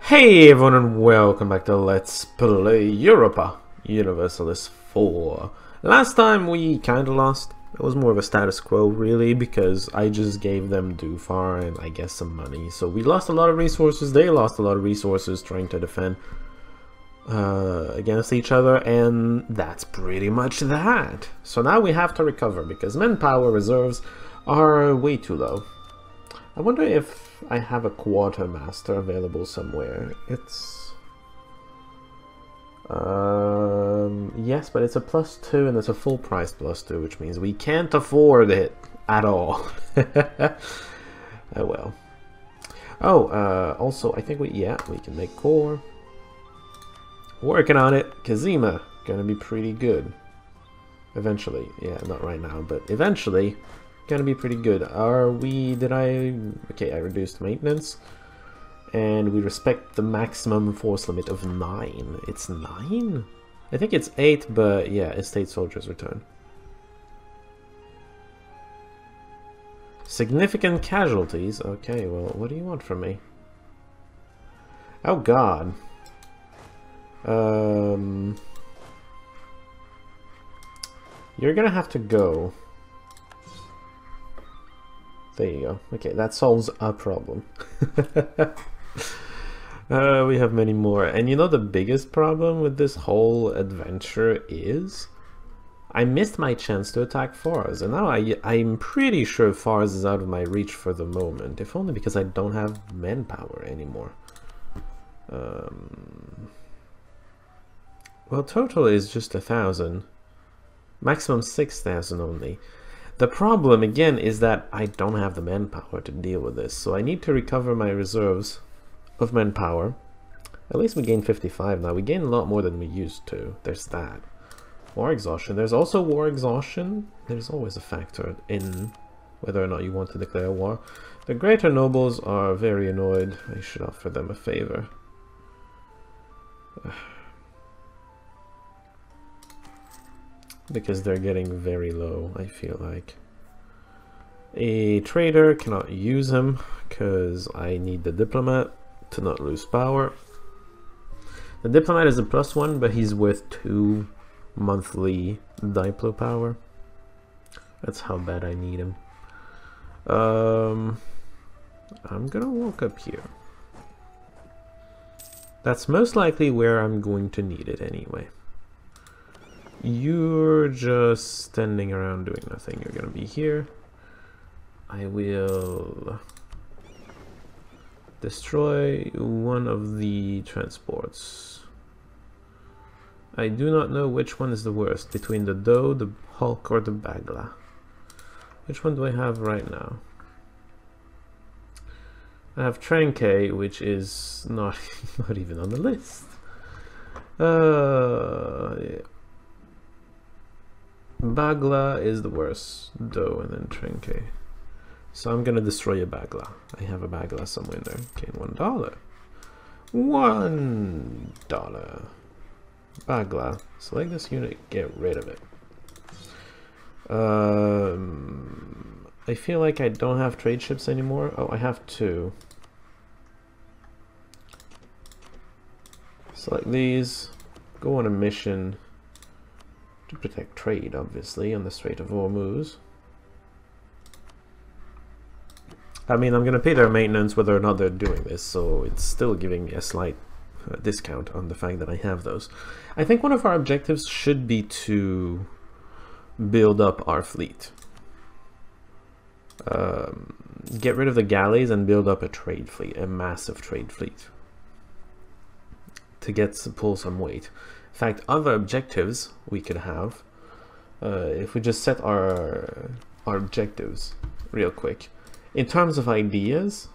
Hey everyone and welcome back to Let's Play Europa Universalis 4. Last time we kinda lost. It was more of a status quo really because I just gave them Dufar and I guess some money. So we lost a lot of resources, they lost a lot of resources trying to defend against each other, and that's pretty much that. So now we have to recover because manpower reserves are way too low. I wonder if I have a quartermaster available somewhere. It's yes, but it's a +2 and it's a full price +2, which means we can't afford it at all. Oh well. Oh, also I think we can make core. Working on it. Kazima gonna be pretty good eventually. Yeah, not right now, but eventually gonna be pretty good. Okay, I reduced maintenance and we respect the maximum force limit of 9. It's 9? I think it's 8, but yeah, estate soldiers return. Significant casualties. Okay, well, what do you want from me? Oh god. You're gonna have to go. There you go. Okay, that solves a problem. We have many more. And you know the biggest problem with this whole adventure is I missed my chance to attack Fars, and now I'm pretty sure Fars is out of my reach for the moment, if only because I don't have manpower anymore. Well, total is just 1,000. Maximum 6,000 only. The problem, again, is that I don't have the manpower to deal with this, so I need to recover my reserves of manpower. At least we gain 55 now. We gain a lot more than we used to. There's that. War exhaustion. There's also war exhaustion. There's always a factor in whether or not you want to declare war. The greater nobles are very annoyed. I should offer them a favor. Because they're getting very low, I feel like. A trader, cannot use him because I need the diplomat to not lose power. The diplomat is a +1, but he's worth 2 monthly diplo power. That's how bad I need him. I'm gonna walk up here. That's most likely where I'm going to need it anyway. You're just standing around doing nothing. You're gonna be here. I will destroy one of the transports. I do not know which one is the worst between the Doe, the Hulk, or the Bagla. Which one do I have right now? I have Tranke, which is not even on the list. Yeah. Bagla is the worst, Doe, and then Trenke. So I'm gonna destroy a Bagla. I have a Bagla somewhere in there. Gain $1. $1. Bagla. Select this unit, get rid of it. I feel like I don't have trade ships anymore. Oh, I have 2. Select these. Go on a mission to protect trade, obviously, on the Strait of Hormuz. I mean, I'm gonna pay their maintenance whether or not they're doing this, so it's still giving me a slight discount on the fact that I have those. I think one of our objectives should be to build up our fleet. Get rid of the galleys and build up a trade fleet, a massive trade fleet, to pull some weight. In fact, other objectives we could have, if we just set our objectives real quick. In terms of ideas,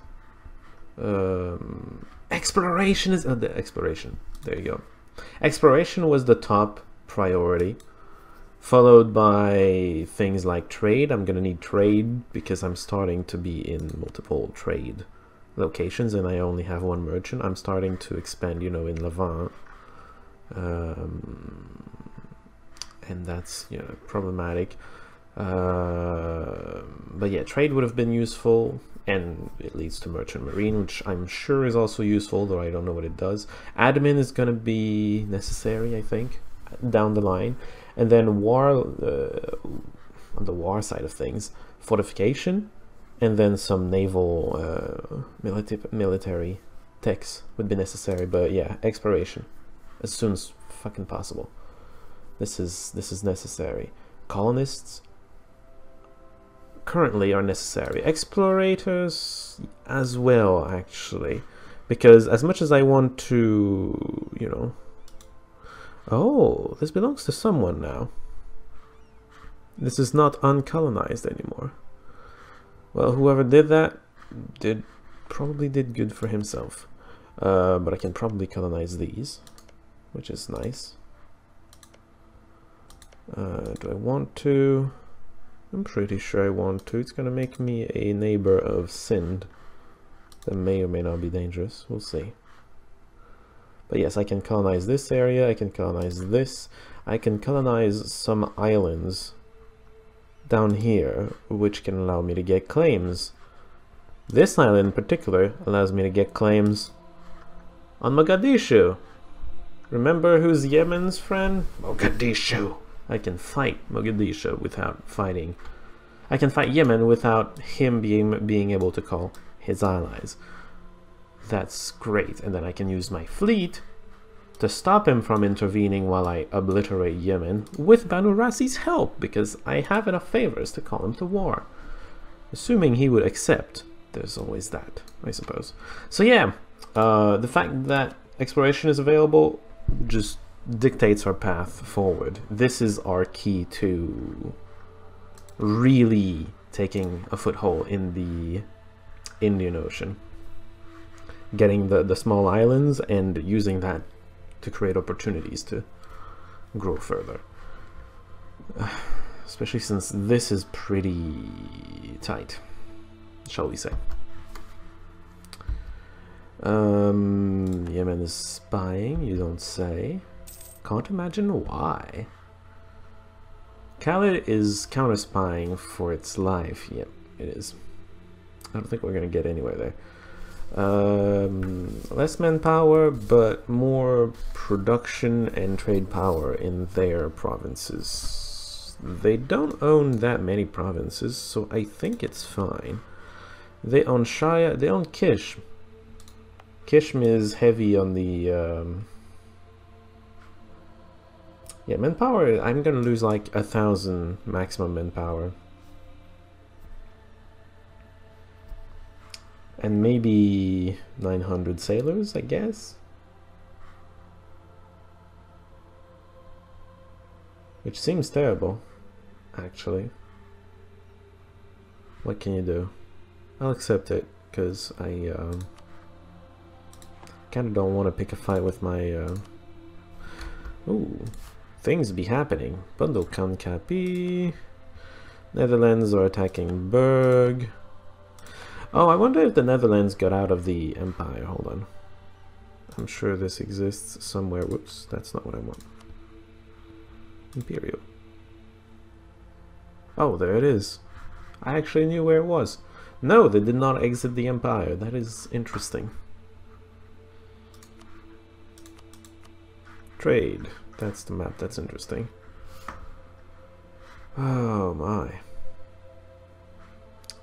exploration is the exploration. There you go. Exploration was the top priority, followed by things like trade. I'm gonna need trade because I'm starting to be in multiple trade locations, and I only have 1 merchant. I'm starting to expand, you know, in Levant. And that's, you know, problematic. But yeah, trade would have been useful, and it leads to merchant marine, which I'm sure is also useful, though I don't know what it does. Admin is going to be necessary, I think, down the line. And then war, on the war side of things, fortification, and then some naval military techs would be necessary. But yeah, exploration as soon as fucking possible. This is necessary. Colonists currently are necessary. Explorators as well, actually, because as much as I want to, you know, oh, this belongs to someone now. This is not uncolonized anymore. Well, whoever did that probably did good for himself. But I can probably colonize these, which is nice. Do I want to? I'm pretty sure I want to. It's gonna make me a neighbor of Sind. That may or may not be dangerous. We'll see. But yes, I can colonize this area. I can colonize this. I can colonize some islands down here, which can allow me to get claims. This island in particular allows me to get claims on Mogadishu. Remember who's Yemen's friend? Mogadishu. I can fight Mogadishu without fighting. I can fight Yemen without him being able to call his allies. That's great. And then I can use my fleet to stop him from intervening while I obliterate Yemen with Banu Rassi's help, because I have enough favors to call him to war. Assuming he would accept. There's always that, I suppose. So yeah, the fact that exploration is available just dictates our path forward. This is our key to really taking a foothold in the Indian Ocean. Getting the small islands and using that to create opportunities to grow further. Especially since this is pretty tight, shall we say. Yemen is spying, you don't say. Can't imagine why. Khalid is counter-spying for its life. Yep, it is. I don't think we're gonna get anywhere there. Less manpower, but more production and trade power in their provinces. They don't own that many provinces, so I think it's fine. They own Shaya, they own Kish. Kishm is heavy on the yeah, manpower. I'm gonna lose like 1,000 maximum manpower. And maybe 900 sailors, I guess. Which seems terrible, actually. What can you do? I'll accept it, because I kind of don't want to pick a fight with my... Ooh, things be happening. Bundle Kankapi. Netherlands are attacking Berg. Oh, I wonder if the Netherlands got out of the Empire. Hold on. I'm sure this exists somewhere. Whoops, that's not what I want. Imperial. Oh, there it is. I actually knew where it was. No, they did not exit the Empire. That is interesting. Trade. That's the map. That's interesting. Oh my.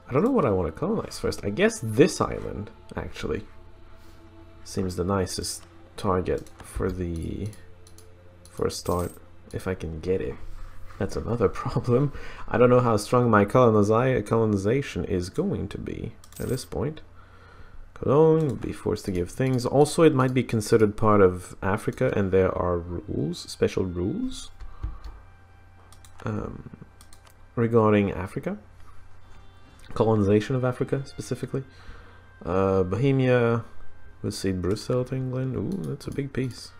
I don't know what I want to colonize first. I guess this island, actually, seems the nicest target for a start, if I can get it. That's another problem. I don't know how strong my colonization is going to be at this point. Cologne will be forced to give things. Also, it might be considered part of Africa, and there are rules, special rules, regarding Africa. Colonization of Africa, specifically. Bohemia, let's see, Brussels to England. Ooh, that's a big piece.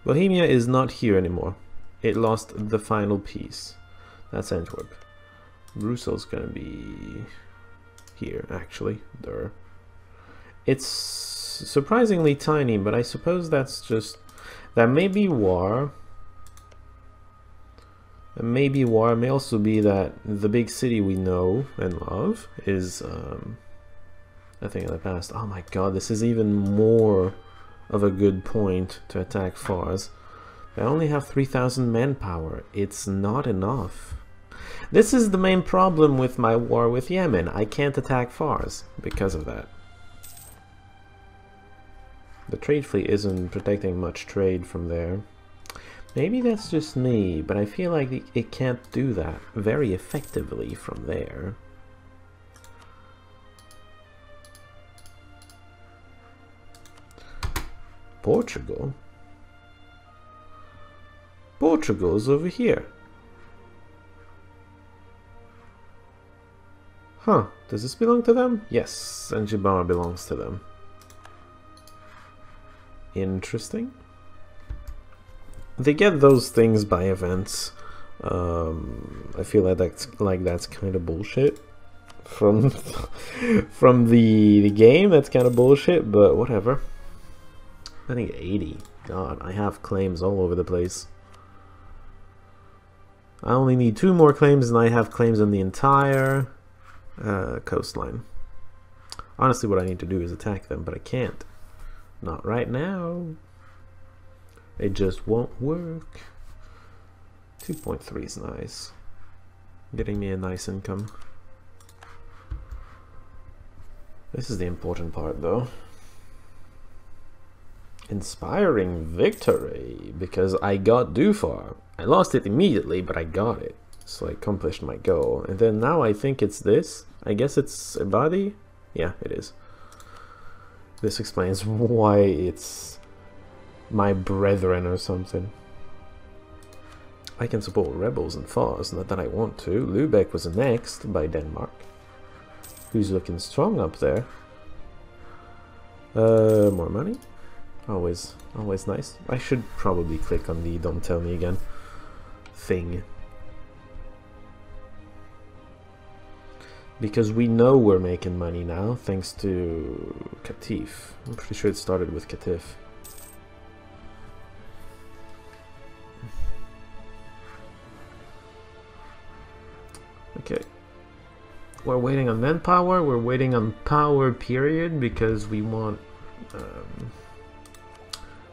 Bohemia is not here anymore. It lost the final piece. That's Antwerp. Brussels gonna be here, actually. There. It's surprisingly tiny, but I suppose that's just... That may be war. And maybe war may also be that the big city we know and love is a thing of the past. Oh my god, this is even more of a good point to attack Fars. I only have 3,000 manpower. It's not enough. This is the main problem with my war with Yemen. I can't attack Fars because of that. The trade fleet isn't protecting much trade from there. Maybe that's just me, but I feel like it can't do that very effectively from there. Portugal? Portugal's over here. Huh, does this belong to them? Yes, Zanzibar belongs to them. Interesting. They get those things by events. I feel like that's kind of bullshit from from the game. That's kind of bullshit, but whatever. I think 80. God, I have claims all over the place. I only need 2 more claims, and I have claims on the entire coastline. Honestly, what I need to do is attack them, but I can't. Not right now. It just won't work. 2.3 is nice. Getting me a nice income. This is the important part, though. Inspiring victory, because I got Dufar. I lost it immediately, but I got it. So I accomplished my goal. And then now I think it's this. I guess it's a body? Yeah, it is. This explains why it's my brethren or something. I can support rebels and Fars, not that I want to. Lübeck was annexed by Denmark. Who's looking strong up there? More money? Always nice. I should probably click on the don't tell me again thing. Because we know we're making money now, thanks to Qatif. I'm pretty sure it started with Qatif. Okay. We're waiting on manpower, we're waiting on power period because we want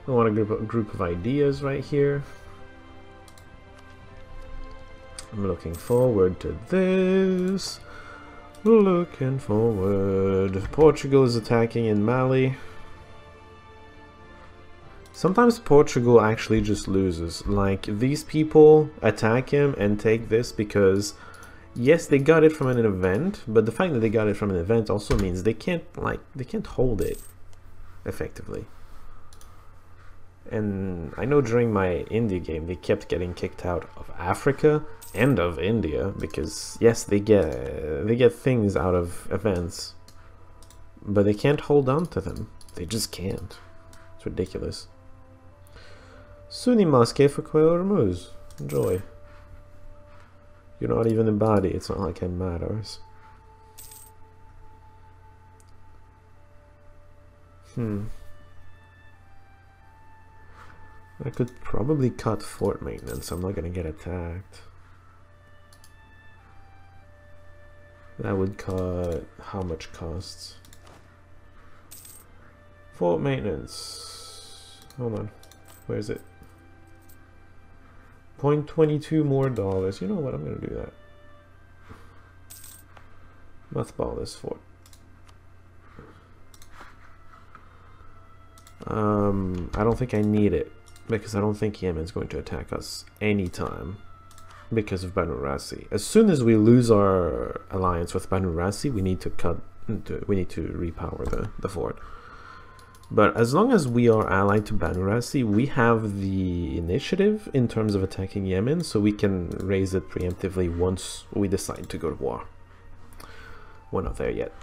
a group of ideas right here. I'm looking forward to this. Looking forward. Portugal is attacking in Mali. Sometimes Portugal actually just loses. Like, these people attack him and take this because, yes, they got it from an event, but the fact that they got it from an event also means they can't hold it effectively. And I know during my India game they kept getting kicked out of Africa and of India because, yes, they get things out of events, but they can't hold on to them. They just can't. It's ridiculous. Sunni Mosque for Hormuz. Enjoy. You're not even a body. It's not like it matters. I could probably cut fort maintenance. I'm not gonna get attacked. That would cut how much costs? Fort maintenance. Hold on. Where is it? 0.22 more dollars. You know what? I'm gonna do that. Mothball this fort. I don't think I need it because I don't think Yemen's going to attack us anytime because of Banu Rassi. As soon as we lose our alliance with Banu Rassi, we need to repower the fort. But as long as we are allied to Banu Rassi, we have the initiative in terms of attacking Yemen, so we can raise it preemptively once we decide to go to war. We're not there yet.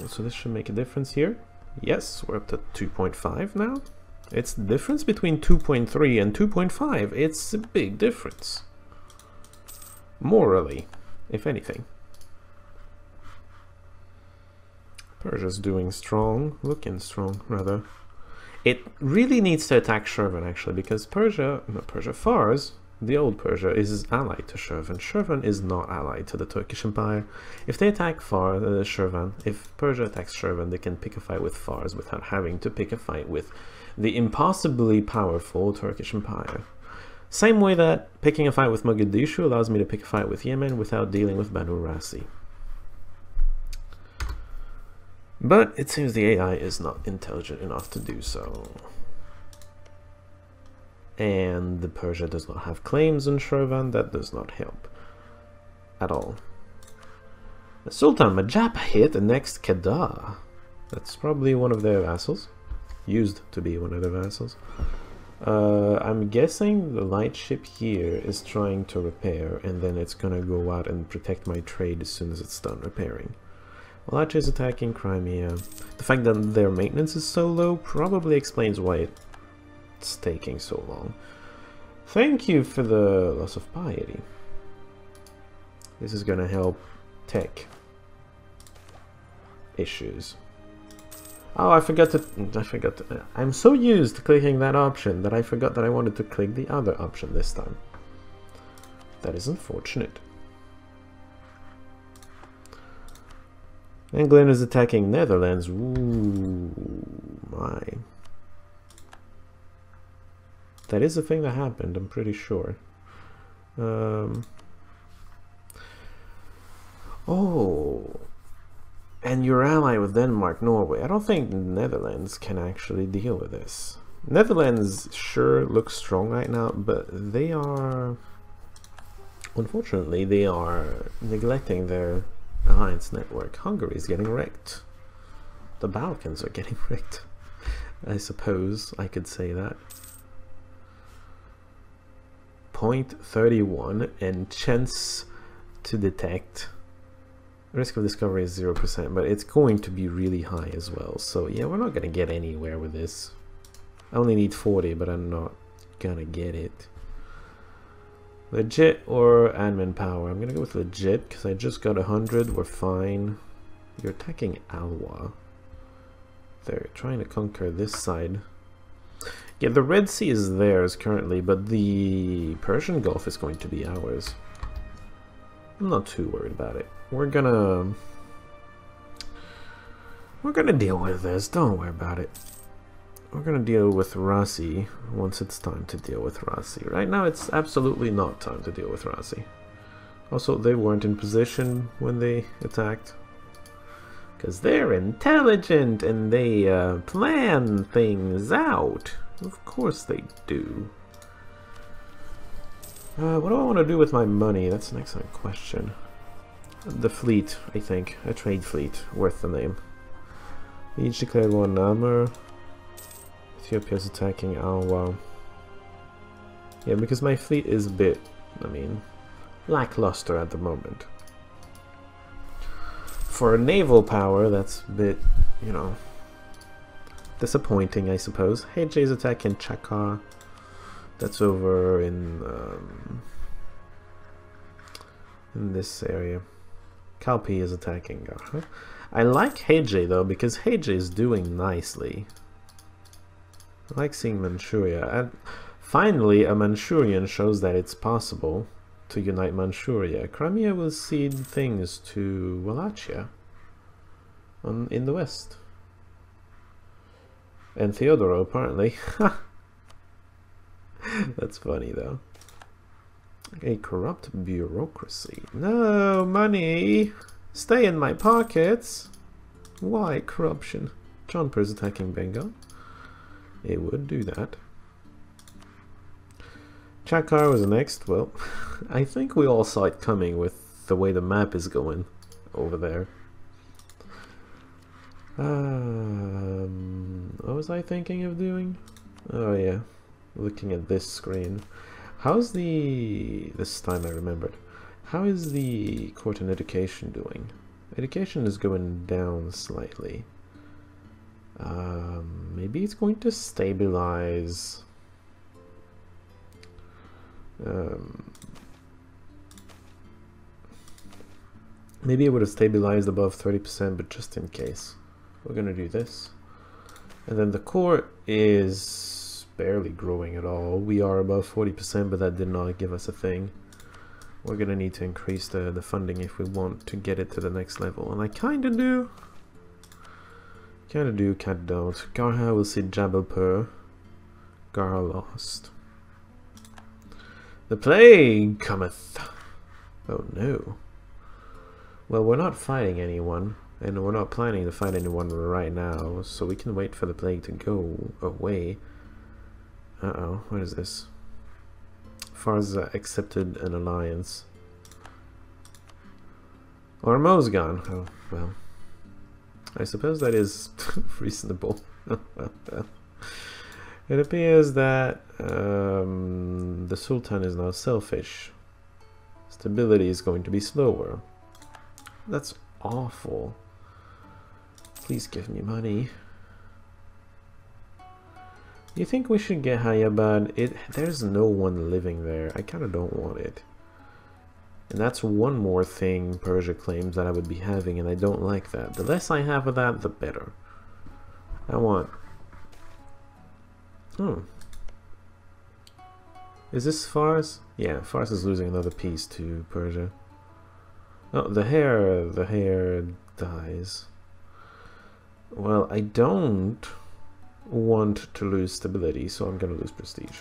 So this should make a difference here. Yes, we're up to 2.5 now. It's the difference between 2.3 and 2.5. It's a big difference. Morally, if anything. Persia's doing strong, looking strong, rather. It really needs to attack Shirvan, actually, because Fars, the old Persia, is allied to Shirvan. Shirvan is not allied to the Turkish Empire. If they attack Shirvan, if Persia attacks Shirvan, they can pick a fight with Fars without having to pick a fight with the impossibly powerful Turkish Empire. Same way that picking a fight with Mogadishu allows me to pick a fight with Yemen without dealing with Banu Rasi. But it seems the AI is not intelligent enough to do so. And the Persia does not have claims on Shirvan. That does not help at all. The Sultan Majap hit the next Kedah. That's probably one of their vassals. Used to be one of their vassals. I'm guessing the light ship here is trying to repair, and then it's gonna go out and protect my trade as soon as it's done repairing. Wallachia is attacking Crimea. The fact that their maintenance is so low probably explains why it's taking so long. Thank you for the loss of piety. This is gonna help tech issues. Oh, I forgot to, I'm so used to clicking that option that I forgot that I wanted to click the other option this time. That is unfortunate. England is attacking Netherlands. Ooh, my. That is a thing that happened, I'm pretty sure. Oh. And you're allied with Denmark, Norway. I don't think Netherlands can actually deal with this. Netherlands sure looks strong right now, but they are... Unfortunately, they are neglecting their alliance network. Hungary is getting wrecked. The Balkans are getting wrecked. I suppose I could say that. 0.31 and chance to detect. Risk of discovery is 0%, but it's going to be really high as well. So yeah, we're not going to get anywhere with this. I only need 40, but I'm not gonna get it. Legit or admin power? I'm gonna go with legit because I just got 100. We're fine. You're attacking Alwa. They're trying to conquer this side. Yeah, the Red Sea is theirs currently, but the Persian Gulf is going to be ours. I'm not too worried about it. We're gonna deal with this. Don't worry about it. We're gonna deal with Rasi once it's time to deal with Rasi. Right now it's absolutely not time to deal with Rasi. Also, they weren't in position when they attacked. Because they're intelligent and they plan things out. Of course they do. What do I want to do with my money? That's an excellent question. The fleet, I think. A trade fleet. Worth the name. We each declared one number. Ethiopia's attacking Alwa. Yeah, because my fleet is a bit, I mean, lackluster at the moment. For a naval power, that's a bit, you know, disappointing, I suppose. HJ's attacking Chakar. That's over in this area. Kalpi is attacking Garha. I like Heije though, because Heije is doing nicely. I like seeing Manchuria. And finally, a Manchurian shows that it's possible to unite Manchuria. Crimea will cede things to Wallachia in the west. And Theodoro, apparently. That's funny though. A corrupt bureaucracy. No money! Stay in my pockets! Why corruption? Jaunpur is attacking Bengal. It would do that. Chakar was next. Well, I think we all saw it coming with the way the map is going over there. What was I thinking of doing? Oh yeah, looking at this screen. How's the... this time I remembered. How is the court and education doing? Education is going down slightly. Maybe it's going to stabilize. Maybe it would have stabilized above 30%, but just in case. We're gonna do this. And then the court is barely growing at all. We are above 40%, but that did not give us a thing. We're gonna need to increase the funding if we want to get it to the next level. And I kinda do. Kinda do, kinda don't. Garha will see Jabalpur. Garha lost. The plague cometh. Oh no. Well, we're not fighting anyone, and we're not planning to fight anyone right now, so we can wait for the plague to go away. Uh-oh, what is this? Farza accepted an alliance. Ormo's gone. Oh, well. I suppose that is reasonable. It appears that the Sultan is now selfish. Stability is going to be slower. That's awful. Please give me money. You think we should get Hayabad? There's no one living there. I kind of don't want it. And that's one more thing Persia claims that I would be having, and I don't like that. The less I have of that, the better. I want... Oh. Is this Fars? Yeah, Fars is losing another piece to Persia. Oh, the hair dies. Well, I don't want to lose stability, so I'm gonna lose prestige.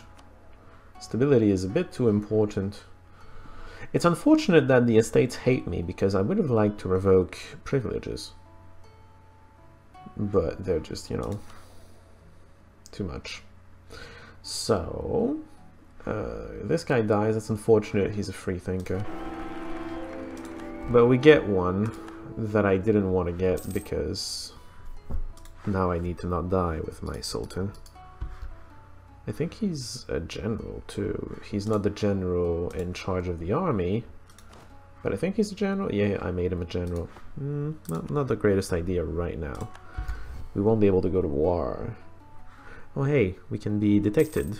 Stability is a bit too important. It's unfortunate that the estates hate me, because I would have liked to revoke privileges. But they're just, you know, too much. So, this guy dies. That's unfortunate. He's a free thinker. But we get one that I didn't want to get because now I need to not die with my Sultan. I think he's a general too. He's not the general in charge of the army, but I think he's a general. Yeah, I made him a general. Not the greatest idea right now. We won't be able to go to war. Oh hey, we can be detected.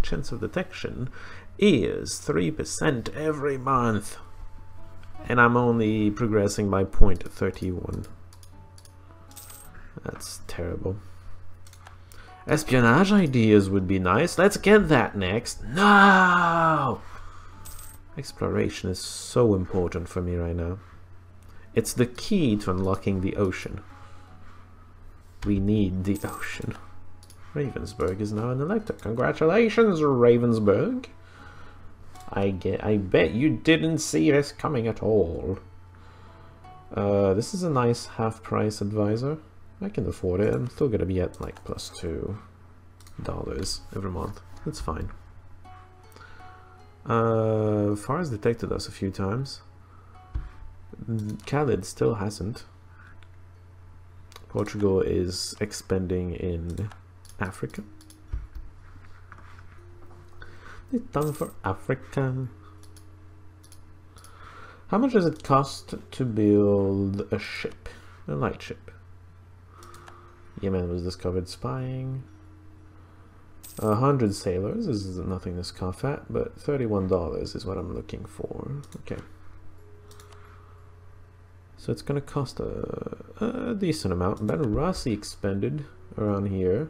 Chance of detection is 3% every month. And I'm only progressing by 0.31. That's terrible. Espionage ideas would be nice. Let's get that next. No! Exploration is so important for me right now. It's the key to unlocking the ocean. We need the ocean. Ravensburg is now an elector. Congratulations, Ravensburg. I bet you didn't see this coming at all. This is a nice half-price advisor. I can afford it. I'm still gonna be at like +$2 every month. That's fine. Fars detected us a few times. Khalid still hasn't. Portugal is expanding in Africa. It's time for Africa. How much does it cost to build a ship? A light ship. Yemen was discovered spying. 100 sailors is nothing to scoff at, but $31 is what I'm looking for. Okay. So it's gonna cost a decent amount. Banurasi expanded around here.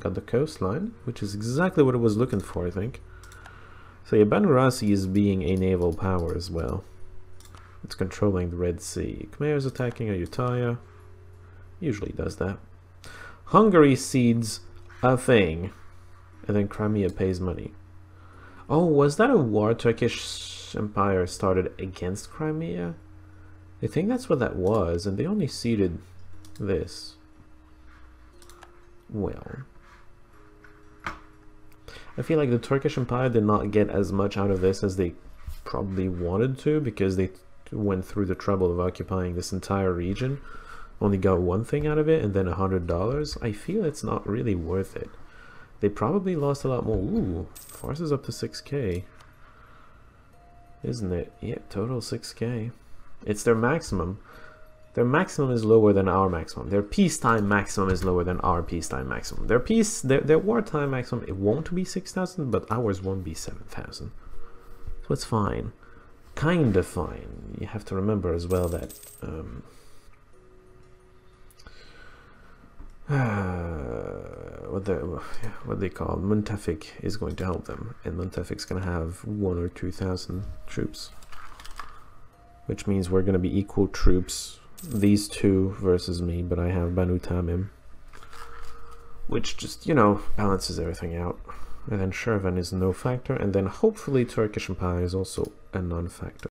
Got the coastline, which is exactly what it was looking for, I think. So yeah, Banurasi is being a naval power as well. It's controlling the Red Sea. Khmer is attacking Ayutthaya. Usually does that. Hungary cedes a thing. And then Crimea pays money. Oh, was that a war Turkish Empire started against Crimea? I think that's what that was, and they only ceded this. Well, I feel like the Turkish Empire did not get as much out of this as they probably wanted to, because they went through the trouble of occupying this entire region, only got one thing out of it, and then $100. I feel it's not really worth it. They probably lost a lot more. Ooh, Fars is up to 6k. Isn't it? Yeah, total 6k. It's their maximum. Their maximum is lower than our maximum. Their peacetime maximum is lower than our peacetime maximum. Their wartime maximum, it won't be 6,000, but ours won't be 7,000. So it's fine. Kind of fine. You have to remember as well that what they call Muntefik is going to help them, and Muntefik's going to have 1,000 or 2,000 troops, which means we're going to be equal troops, these two versus me, but I have Banu Tamim, which just, you know, balances everything out. And then Shirvan is no factor, and then hopefully Turkish Empire is also a non-factor.